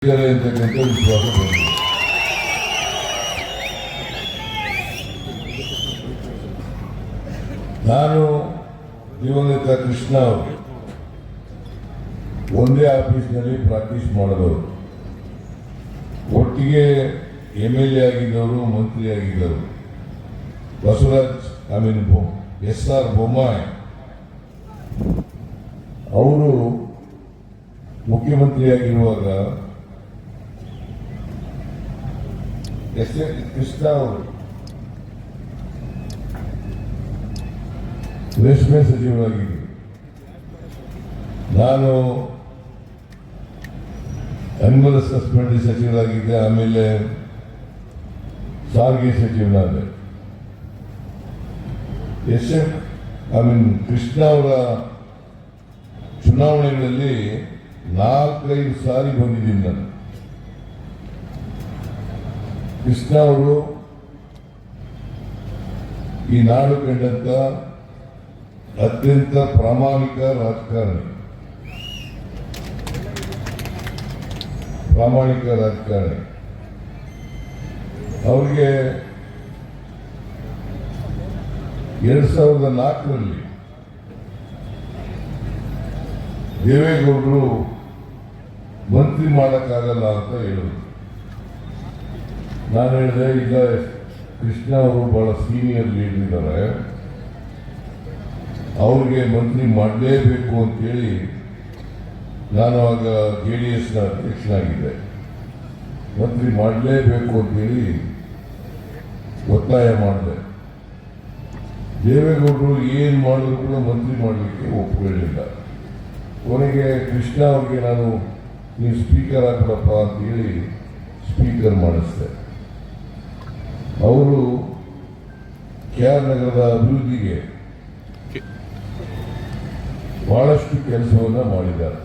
ಅಂತಕ್ಕಂಥ ವಿಶ್ವಾಸ ಬಂದಿದೆ. ನಾನು ದಿವಂಗತ ಕೃಷ್ಣ ಅವರು ಒಂದೇ ಆಫೀಸ್ನಲ್ಲಿ ಪ್ರಾಕ್ಟೀಸ್ ಮಾಡಿದವರು, ಒಟ್ಟಿಗೆ MLA ಆಗಿದ್ದವರು, ಮಂತ್ರಿ ಆಗಿದ್ದವರು. SR ಬೊಮ್ಮಾಯಿ ಅವರು ಮುಖ್ಯಮಂತ್ರಿಯಾಗಿರುವಾಗ ಕೃಷ್ಣ ಅವರು ರೇಷ್ಮೆ ಸಚಿವರಾಗಿದ್ದರು. ನಾನು ಅನಿಮಲ್ ಹಸ್ಬೆಂಡ್ರಿ ಸಚಿವರಾಗಿದ್ದೆ, ಆಮೇಲೆ ಸಾರಿಗೆ ಸಚಿವನಾದೆ. ಕೃಷ್ಣ ಅವರ ಚುನಾವಣೆಗಳಲ್ಲಿ 4-5 ಸಾರಿ ಬಂದಿದ್ದೀನಿ ನಾನು. ಕೃಷ್ಣ ಅವರು ಈ ನಾಡು ಕಂಡಂತ ಅತ್ಯಂತ ಪ್ರಾಮಾಣಿಕ ರಾಜಕಾರಣಿ. ಅವರಿಗೆ 2004ರಲ್ಲಿ ದೇವೇಗೌಡರು ಮಂತ್ರಿ ಮಾಡೋಕ್ಕಾಗಲ್ಲ ಅಂತ ಹೇಳಿದ್ರು. ನಾನು ಹೇಳಿದೆ, ಇಲ್ಲ, ಕೃಷ್ಣ ಅವರು ಬಹಳ ಸೀನಿಯರ್ ಲೀಡರ್ ಇದ್ದಾರೆ, ಅವ್ರಿಗೆ ಮಂತ್ರಿ ಮಾಡಲೇಬೇಕು ಅಂತೇಳಿ ನಾನು ಆಗ JDSನ ಅಧ್ಯಕ್ಷನಾಗಿದ್ದೆ. ಮಂತ್ರಿ ಮಾಡಲೇಬೇಕು ಅಂತೇಳಿ ಒತ್ತಾಯ ಮಾಡಿದೆ. ದೇವೇಗೌಡರು ಏನು ಮಾಡಿದ್ರು ಕೂಡ ಮಂತ್ರಿ ಮಾಡಲಿಕ್ಕೆ ಒಪ್ಕೊಳ್ಳಿಲ್ಲ. ಕೊನೆಗೆ ಕೃಷ್ಣ ಅವ್ರಿಗೆ ನಾನು ನೀವು ಸ್ಪೀಕರ್ ಆಗ್ಬಿಡಪ್ಪ ಅಂತೇಳಿ ಸ್ಪೀಕರ್ ಮಾಡಿಸ್ದೆ. ಅವರು KR ನಗರದ ಅಭಿವೃದ್ಧಿಗೆ ಬಹಳಷ್ಟು ಕೆಲಸವನ್ನು ಮಾಡಿದ್ದಾರೆ.